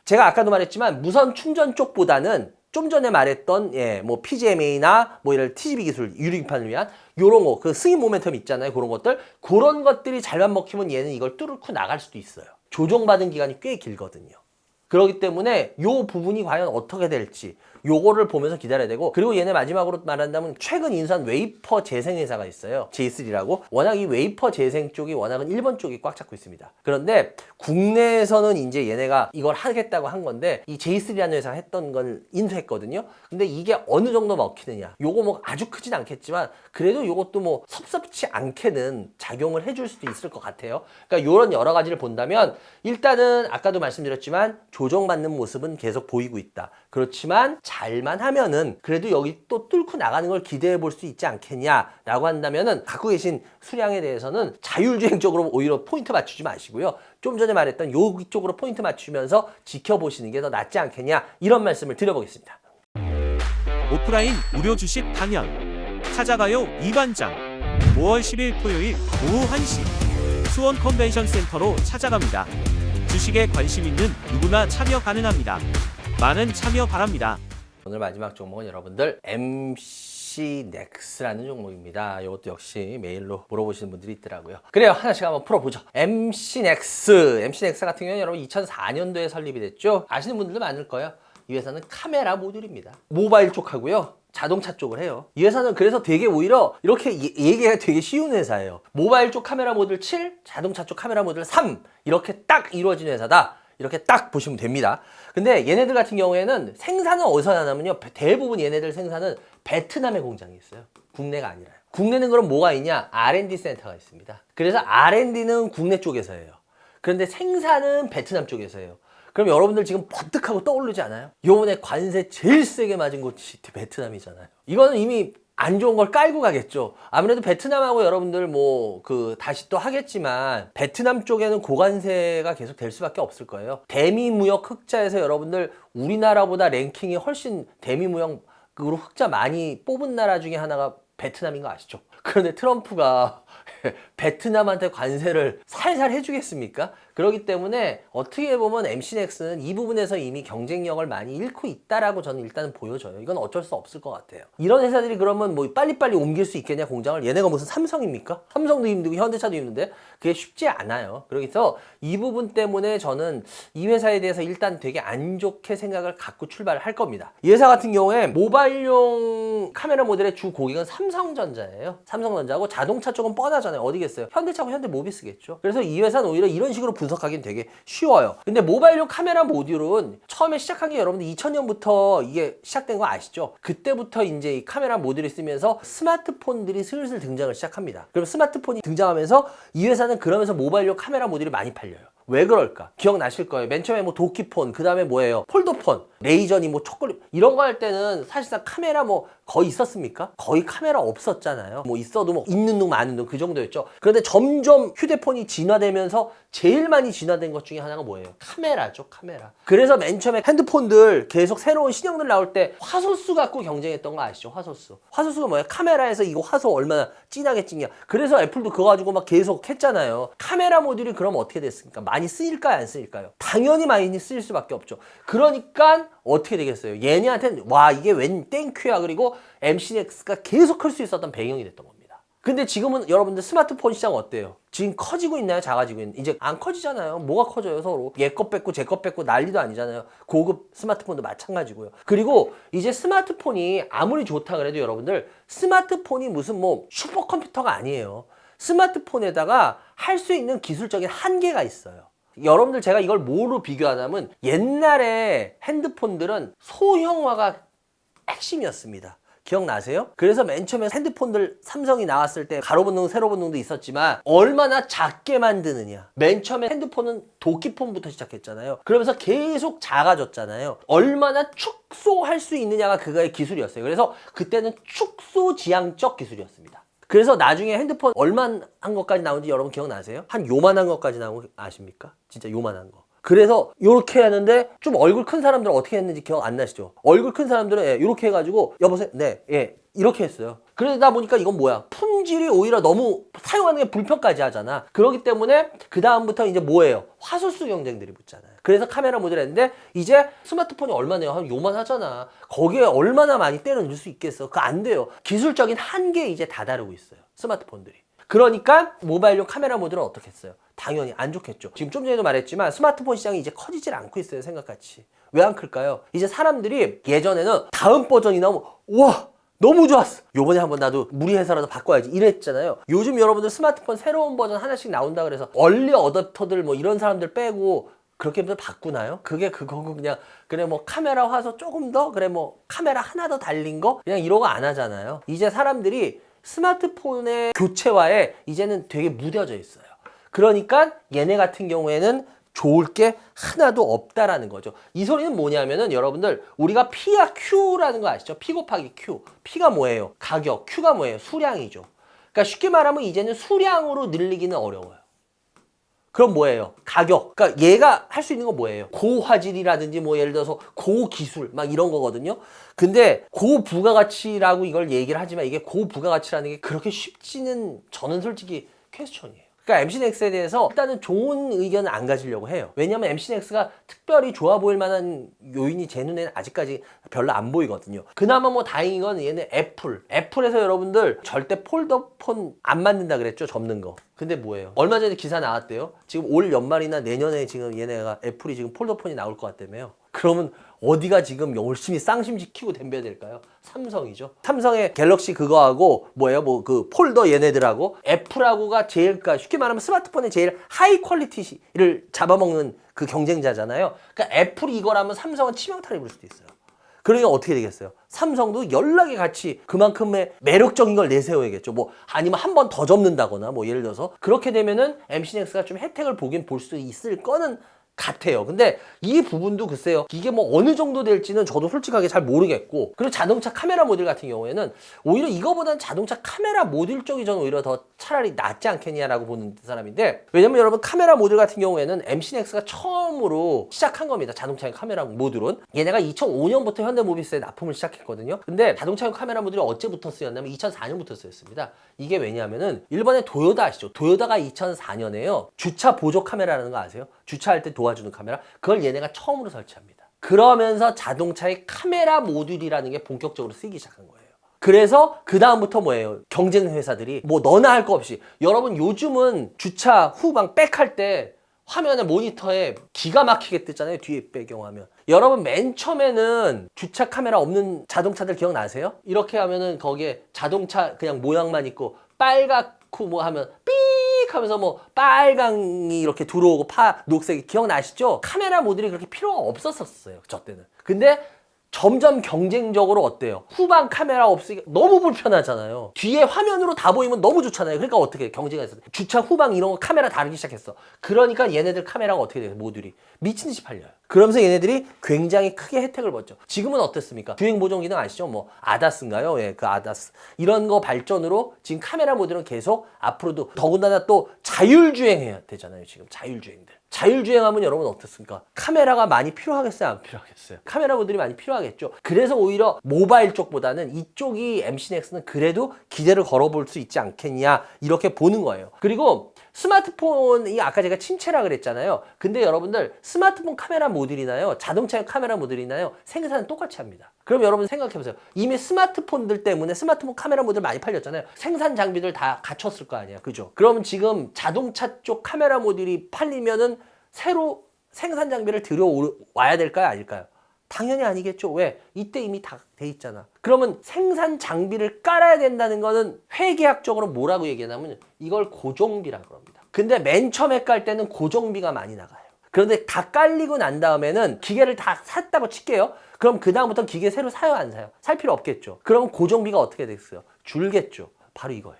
제가 아까도 말했지만 무선 충전 쪽보다는 좀 전에 말했던 뭐 PGMA나 뭐 이런 TGV 기술 유리기판을 위한 요런 거, 그 스윙 모멘텀 있잖아요. 그런 것들. 그런 것들이 잘만 먹히면 얘는 이걸 뚫고 나갈 수도 있어요. 조정받은 기간이 꽤 길거든요. 그렇기 때문에 요 부분이 과연 어떻게 될지 요거를 보면서 기다려야 되고, 그리고 얘네 마지막으로 말한다면 최근 인수한 웨이퍼 재생회사가 있어요. J3라고. 워낙 이 웨이퍼 재생 쪽이 워낙은 일본 쪽이 꽉 잡고 있습니다. 그런데 국내에서는 이제 얘네가 이걸 하겠다고 한 건데 이 J3라는 회사가 했던 걸 인수했거든요. 근데 이게 어느 정도 먹히느냐. 요거 뭐 아주 크진 않겠지만 그래도 요것도 뭐 섭섭치 않게는 작용을 해줄 수도 있을 것 같아요. 그러니까 요런 여러 가지를 본다면 일단은 아까도 말씀드렸지만 조정받는 모습은 계속 보이고 있다. 그렇지만 잘만 하면은 그래도 여기 또 뚫고 나가는 걸 기대해 볼 수 있지 않겠냐라고 한다면은 갖고 계신 수량에 대해서는 자율주행 쪽으로 오히려 포인트 맞추지 마시고요. 좀 전에 말했던 여기 쪽으로 포인트 맞추면서 지켜보시는 게 더 낫지 않겠냐, 이런 말씀을 드려보겠습니다. 오프라인 무료 주식 강연 찾아가요 이반장. 5월 10일 토요일 오후 1시 수원 컨벤션 센터로 찾아갑니다. 주식에 관심 있는 누구나 참여 가능합니다. 많은 참여 바랍니다. 오늘 마지막 종목은 여러분들 MC넥스라는 종목입니다. 이것도 역시 메일로 물어보시는 분들이 있더라고요. 그래요, 하나씩 한번 풀어보죠. MC넥스 같은 경우는 여러분 2004년도에 설립이 됐죠. 아시는 분들도 많을 거예요. 이 회사는 카메라 모듈입니다. 모바일 쪽하고요, 자동차 쪽을 해요. 이 회사는 그래서 되게 오히려 이렇게 얘기가 되게 쉬운 회사예요. 모바일 쪽 카메라 모듈 7, 자동차 쪽 카메라 모듈 3, 이렇게 딱 이루어진 회사다. 이렇게 딱 보시면 됩니다. 근데 얘네들 같은 경우에는 생산은 어디서 하냐면요, 대부분 얘네들 생산은 베트남에 공장이 있어요. 국내가 아니라요. 국내는 그럼 뭐가 있냐? R&D 센터가 있습니다. 그래서 R&D는 국내 쪽에서 해요. 그런데 생산은 베트남 쪽에서 해요. 그럼 여러분들 지금 버뜩하고 떠오르지 않아요? 요번에 관세 제일 세게 맞은 곳이 베트남이잖아요. 이거는 이미 안 좋은 걸 깔고 가겠죠. 아무래도 베트남하고 여러분들 뭐 다시 또 하겠지만 베트남 쪽에는 고관세가 계속 될 수밖에 없을 거예요. 대미무역 흑자에서 여러분들 우리나라보다 랭킹이 훨씬 대미무역으로 흑자 많이 뽑은 나라 중에 하나가 베트남인 거 아시죠? 그런데 트럼프가 베트남한테 관세를 살살 해주겠습니까? 그렇기 때문에 어떻게 보면 MC넥스는 이 부분에서 이미 경쟁력을 많이 잃고 있다라고 저는 일단은 보여져요. 이건 어쩔 수 없을 것 같아요. 이런 회사들이 그러면 뭐 빨리빨리 옮길 수 있겠냐, 공장을? 얘네가 무슨 삼성입니까? 삼성도 힘들고 현대차도 힘든데 그게 쉽지 않아요. 그래서 이 부분 때문에 저는 이 회사에 대해서 일단 되게 안 좋게 생각을 갖고 출발을 할 겁니다. 이 회사 같은 경우에 모바일용 카메라 모델의 주 고객은 삼성전자예요. 삼성전자고 자동차 쪽은 뻔하잖아요. 어디겠어요? 현대차고 현대모비스겠죠. 그래서 이 회사는 오히려 이런 식으로 분석하기는 되게 쉬워요. 근데 모바일용 카메라 모듈은 처음에 시작한 게 여러분들 2000년부터 이게 시작된 거 아시죠? 그때부터 이제 이 카메라 모듈이 쓰면서 스마트폰들이 슬슬 등장을 시작합니다. 그럼 스마트폰이 등장하면서 이 회사는 그러면서 모바일용 카메라 모듈이 많이 팔려요. 왜 그럴까? 기억나실 거예요. 맨 처음에 뭐 도끼폰, 그 다음에 뭐예요? 폴더폰, 레이저니 뭐 초콜릿 이런 거 할 때는 사실상 카메라 뭐 거의 있었습니까? 거의 카메라 없었잖아요. 뭐 있어도 뭐 있는 둥 마는 둥 그 정도였죠. 그런데 점점 휴대폰이 진화되면서 제일 많이 진화된 것 중에 하나가 뭐예요? 카메라죠, 카메라. 그래서 맨 처음에 핸드폰들 계속 새로운 신형들 나올 때 화소수 갖고 경쟁했던 거 아시죠? 화소수. 화소수가 뭐예요? 카메라에서 이거 화소 얼마나 진하게 찍냐. 그래서 애플도 그거 가지고 막 계속 했잖아요. 카메라 모듈이 그럼 어떻게 됐습니까? 많이 쓰일까요, 안 쓰일까요? 당연히 많이 쓰일 수밖에 없죠. 그러니까 어떻게 되겠어요? 얘네한테는 와, 이게 웬 땡큐야. 그리고 MC넥스가 계속 클 수 있었던 배경이 됐던 겁니다. 근데 지금은 여러분들 스마트폰 시장 어때요? 지금 커지고 있나요? 작아지고 있나요? 이제 안 커지잖아요. 뭐가 커져요, 서로? 얘 것 뺏고 제 것 뺏고 난리도 아니잖아요. 고급 스마트폰도 마찬가지고요. 그리고 이제 스마트폰이 아무리 좋다 그래도 여러분들 스마트폰이 무슨 뭐 슈퍼컴퓨터가 아니에요. 스마트폰에다가 할 수 있는 기술적인 한계가 있어요. 여러분들 제가 이걸 뭐로 비교하냐면 옛날에 핸드폰들은 소형화가 핵심이었습니다. 기억나세요? 그래서 맨 처음에 핸드폰들 삼성이 나왔을 때 가로 본능, 세로 본능도 있었지만 얼마나 작게 만드느냐. 맨 처음에 핸드폰은 도끼폰부터 시작했잖아요. 그러면서 계속 작아졌잖아요. 얼마나 축소할 수 있느냐가 그거의 기술이었어요. 그래서 그때는 축소 지향적 기술이었습니다. 그래서 나중에 핸드폰 얼마한 것까지 나온지 여러분 기억나세요? 한 요만한 것까지 나온 거 아십니까? 진짜 요만한 거. 그래서 이렇게 하는데 좀 얼굴 큰 사람들은 어떻게 했는지 기억 안 나시죠? 얼굴 큰 사람들은 이렇게 해가지고 여보세요? 네, 예, 이렇게 했어요. 그러다 보니까 이건 뭐야? 품질이 오히려 너무 사용하는 게 불편까지 하잖아. 그렇기 때문에 그 다음부터 이제 뭐예요? 화소수 경쟁들이 붙잖아요. 그래서 카메라 모듈 했는데 이제 스마트폰이 얼마네요? 한 요만 하잖아. 거기에 얼마나 많이 때려 넣을 수 있겠어? 그거 안 돼요. 기술적인 한계에 이제 다다르고 있어요. 스마트폰들이. 그러니까 모바일용 카메라 모듈은 어떻게 했어요? 당연히 안 좋겠죠. 지금 좀 전에도 말했지만 스마트폰 시장이 이제 커지질 않고 있어요. 생각같이. 왜 안 클까요? 이제 사람들이 예전에는 다음 버전이 나오면 와 너무 좋았어. 요번에 한번 나도 무리해서라도 바꿔야지 이랬잖아요. 요즘 여러분들 스마트폰 새로운 버전 하나씩 나온다 그래서 얼리 어댑터들 뭐 이런 사람들 빼고 그렇게 바꾸나요? 그게 그거고 그냥 그래 뭐 카메라 화소 조금 더 그래 뭐 카메라 하나 더 달린 거 그냥 이러고 안 하잖아요. 이제 사람들이 스마트폰의 교체화에 이제는 되게 무뎌져 있어요. 그러니까 얘네 같은 경우에는 좋을 게 하나도 없다라는 거죠. 이 소리는 뭐냐면은 여러분들 우리가 P와 Q라는 거 아시죠? P 곱하기 Q. P가 뭐예요? 가격. Q가 뭐예요? 수량이죠. 그러니까 쉽게 말하면 이제는 수량으로 늘리기는 어려워요. 그럼 뭐예요? 가격. 그러니까 얘가 할 수 있는 건 뭐예요? 고화질이라든지 뭐 예를 들어서 고기술 막 이런 거거든요. 근데 고부가가치라고 이걸 얘기를 하지만 이게 고부가가치라는 게 그렇게 쉽지는 저는 솔직히 퀘스천이에요. 그러니까 MC넥스에 대해서 일단은 좋은 의견은 안 가지려고 해요. 왜냐하면 MC넥스가 특별히 좋아 보일 만한 요인이 제 눈에는 아직까지 별로 안 보이거든요. 그나마 뭐 다행인 건 얘는 애플에서 여러분들 절대 폴더폰 안 만든다 그랬죠? 접는 거. 근데 뭐예요? 얼마 전에 기사 나왔대요. 지금 올 연말이나 내년에 지금 얘네가 애플이 지금 폴더폰이 나올 것 같다며요. 그러면 어디가 지금 열심히 쌍심지키고 덤벼야 될까요? 삼성이죠. 삼성의 갤럭시 그거하고 뭐예요? 뭐 그 폴더 얘네들하고 애플하고가 제일 그러니까 쉽게 말하면 스마트폰의 제일 하이 퀄리티를 잡아먹는 그 경쟁자잖아요. 그러니까 애플이 이거라면 삼성은 치명타를 입을 수도 있어요. 그러니까 어떻게 되겠어요? 삼성도 연락에 같이 그만큼의 매력적인 걸 내세워야겠죠. 뭐 아니면 한 번 더 접는다거나 뭐 예를 들어서 그렇게 되면은 MC넥스가 좀 혜택을 보긴 볼 수 있을 거는 같아요. 근데 이 부분도 글쎄요. 이게 뭐 어느 정도 될지는 저도 솔직하게 잘 모르겠고 그리고 자동차 카메라 모듈 같은 경우에는 오히려 이거보다는 자동차 카메라 모듈 쪽이 저는 오히려 더 차라리 낫지 않겠냐라고 보는 사람인데 왜냐면 여러분 카메라 모듈 같은 경우에는 MC넥스가 처음으로 시작한 겁니다. 자동차용 카메라 모듈은 얘네가 2005년부터 현대모비스에 납품을 시작했거든요. 근데 자동차용 카메라 모듈이 언제부터 쓰였냐면 2004년부터 쓰였습니다. 이게 왜냐하면은 일본의 도요타 아시죠? 도요타가 2004년에요. 주차 보조 카메라라는 거 아세요? 주차할 때 도와주는 카메라 그걸 얘네가 처음으로 설치합니다. 그러면서 자동차의 카메라 모듈이라는 게 본격적으로 쓰이기 시작한 거예요. 그래서 그 다음부터 뭐예요? 경쟁 회사들이 뭐 너나 할 거 없이 여러분 요즘은 주차 후방 백할 때 화면에 모니터에 기가 막히게 뜨잖아요. 뒤에 배경화면. 여러분 맨 처음에는 주차 카메라 없는 자동차들 기억나세요? 이렇게 하면은 거기에 자동차 그냥 모양만 있고 빨갛고 뭐 하면 삐 하면서 뭐 빨강이 이렇게 들어오고 녹색이 기억나시죠? 카메라 모듈이 그렇게 필요가 없었어요. 저 때는. 근데 점점 경쟁적으로 어때요? 후방 카메라 없으니까 너무 불편하잖아요. 뒤에 화면으로 다 보이면 너가 좋잖아요. 그러니까 어떻게 경쟁을 했어? 주차 후방 이런 거 카메라 다르기 시작했어. 그러니까 얘네들 카메라가 어떻게 돼요? 모듈이 미친 듯이 팔려요. 그러면서 얘네들이 굉장히 크게 혜택을 봤죠. 지금은 어떻습니까? 주행 보정 기능 아시죠? 뭐 아다스인가요? 예, 그 아다스 이런 거 발전으로 지금 카메라 모듈은 계속 앞으로도 더군다나 또 자율주행해야 되잖아요. 지금 자율주행들. 자율주행하면 여러분 어떻습니까? 카메라가 많이 필요하겠어요? 안 필요하겠어요? 카메라 모듈이 많이 필요하겠죠. 그래서 오히려 모바일 쪽보다는 이쪽이 MC넥스는 그래도 기대를 걸어볼 수 있지 않겠냐 이렇게 보는 거예요. 그리고 스마트폰이 아까 제가 침체라 그랬잖아요. 근데 여러분들 스마트폰 카메라 모듈이나요 자동차 카메라 모듈이나요 생산은 똑같이 합니다. 그럼 여러분 생각해보세요. 이미 스마트폰들 때문에 스마트폰 카메라 모듈 많이 팔렸잖아요. 생산 장비들 다 갖췄을 거 아니야. 그죠? 그러면 지금 자동차 쪽 카메라 모듈이 팔리면은 새로 생산 장비를 들여와야 될까요? 아닐까요? 당연히 아니겠죠. 왜? 이때 이미 다 돼 있잖아. 그러면 생산 장비를 깔아야 된다는 거는 회계학적으로 뭐라고 얘기하냐면 이걸 고정비라고 합니다. 근데 맨 처음에 깔 때는 고정비가 많이 나가요. 그런데 다 깔리고 난 다음에는 기계를 다 샀다고 칠게요. 그럼 그 다음부터 기계 새로 사요 안 사요? 살 필요 없겠죠. 그럼 고정비가 어떻게 됐어요? 줄겠죠. 바로 이거예요.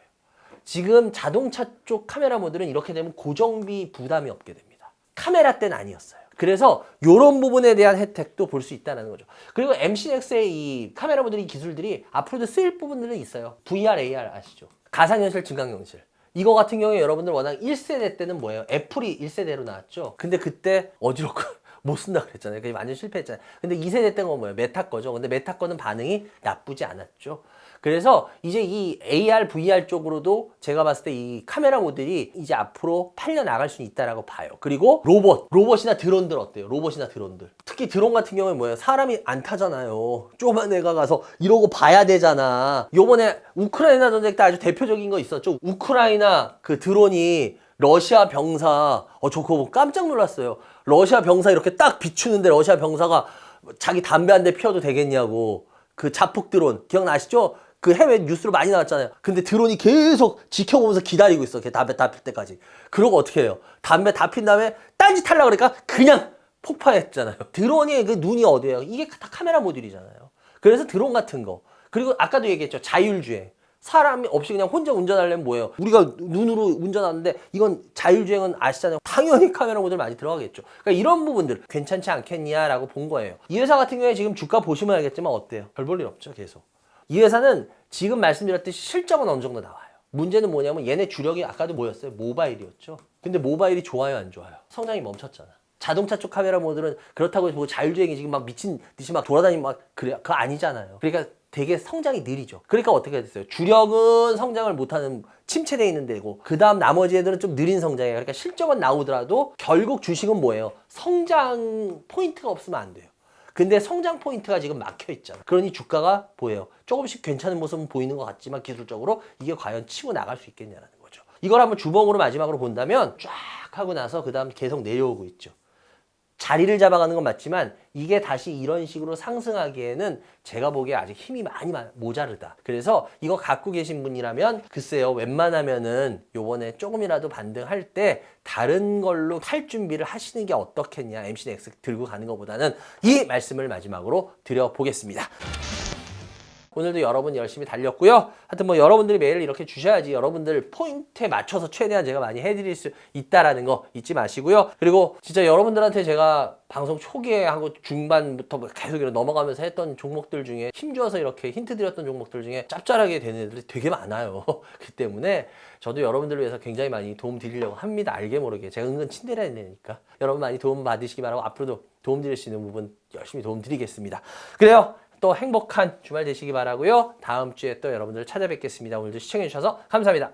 지금 자동차 쪽 카메라 모듈은 이렇게 되면 고정비 부담이 없게 됩니다. 카메라 때는 아니었어요. 그래서 이런 부분에 대한 혜택도 볼 수 있다는 거죠. 그리고 MC넥스의 이 카메라 모듈 기술들이 앞으로도 쓰일 부분들은 있어요. VR, AR 아시죠? 가상현실, 증강현실. 이거 같은 경우에 여러분들 워낙 1세대 때는 뭐예요? 애플이 1세대로 나왔죠. 근데 그때 어지럽고 못 쓴다 그랬잖아요. 그게 완전 실패했잖아요. 근데 2세대 때가 뭐예요? 메타 거죠. 근데 메타 거는 반응이 나쁘지 않았죠. 그래서 이제 이 AR, VR 쪽으로도 제가 봤을 때 이 카메라 모델이 이제 앞으로 팔려 나갈 수 있다라고 봐요. 그리고 로봇이나 드론들 어때요? 로봇이나 드론들. 특히 드론 같은 경우에 뭐예요? 사람이 안 타잖아요. 조그만 애가 가서 이러고 봐야 되잖아. 요번에 우크라이나 전쟁 때 아주 대표적인 거 있었죠. 우크라이나 그 드론이 러시아 병사, 저 그거 보고 깜짝 놀랐어요. 러시아 병사 이렇게 딱 비추는데 러시아 병사가 자기 담배 한 대 피워도 되겠냐고. 그 자폭 드론 기억나시죠? 그 해외 뉴스로 많이 나왔잖아요. 근데 드론이 계속 지켜보면서 기다리고 있어. 걔 담배 다 필 때까지. 그러고 어떻게 해요? 담배 다 핀 다음에 딴짓 하려고 그러니까 그냥 폭파했잖아요. 드론이 그 눈이 어디예요? 이게 다 카메라 모듈이잖아요. 그래서 드론 같은 거. 그리고 아까도 얘기했죠. 자율주행. 사람이 없이 그냥 혼자 운전하려면 뭐예요? 우리가 눈으로 운전하는데 이건 자율주행은 아시잖아요. 당연히 카메라 모듈 많이 들어가겠죠. 그러니까 이런 부분들 괜찮지 않겠냐라고 본 거예요. 이 회사 같은 경우에 지금 주가 보시면 알겠지만 어때요? 별 볼 일 없죠, 계속. 이 회사는 지금 말씀드렸듯이 실적은 어느 정도 나와요. 문제는 뭐냐면 얘네 주력이 아까도 뭐였어요? 모바일이었죠. 근데 모바일이 좋아요, 안 좋아요? 성장이 멈췄잖아. 자동차 쪽 카메라 모듈은 그렇다고 해서 뭐 자율주행이 지금 막 미친 듯이 막 돌아다니면 막 그래, 그거 아니잖아요. 그러니까 되게 성장이 느리죠. 그러니까 어떻게 됐어요? 주력은 성장을 못하는 침체되어 있는 데고 그 다음 나머지 애들은 좀 느린 성장이에요. 그러니까 실적은 나오더라도 결국 주식은 뭐예요? 성장 포인트가 없으면 안 돼요. 근데 성장 포인트가 지금 막혀 있잖아. 그러니 주가가 뭐예요? 조금씩 괜찮은 모습은 보이는 것 같지만 기술적으로 이게 과연 치고 나갈 수 있겠냐라는 거죠. 이걸 한번 주봉으로 마지막으로 본다면 쫙 하고 나서 그 다음 계속 내려오고 있죠. 자리를 잡아가는 건 맞지만 이게 다시 이런 식으로 상승하기에는 제가 보기에 아직 힘이 많이 모자르다. 그래서 이거 갖고 계신 분이라면 글쎄요, 웬만하면은 요번에 조금이라도 반등할 때 다른 걸로 살 준비를 하시는 게 어떻겠냐. MCNX 들고 가는 것보다는 이 말씀을 마지막으로 드려보겠습니다. 오늘도 여러분 열심히 달렸고요. 하여튼 뭐 여러분들이 매일 이렇게 주셔야지 여러분들 포인트에 맞춰서 최대한 제가 많이 해드릴 수 있다라는 거 잊지 마시고요. 그리고 진짜 여러분들한테 제가 방송 초기에 하고 중반부터 계속 이렇게 넘어가면서 했던 종목들 중에 힘줘서 이렇게 힌트 드렸던 종목들 중에 짭짤하게 되는 애들이 되게 많아요. 그 때문에 저도 여러분들을 위해서 굉장히 많이 도움 드리려고 합니다. 알게 모르게. 제가 은근 친데레니까 여러분 많이 도움 받으시기 바라고 앞으로도 도움 드릴 수 있는 부분 열심히 도움 드리겠습니다. 그래요. 또 행복한 주말 되시기 바라고요. 다음 주에 또 여러분들 찾아뵙겠습니다. 오늘도 시청해 주셔서 감사합니다.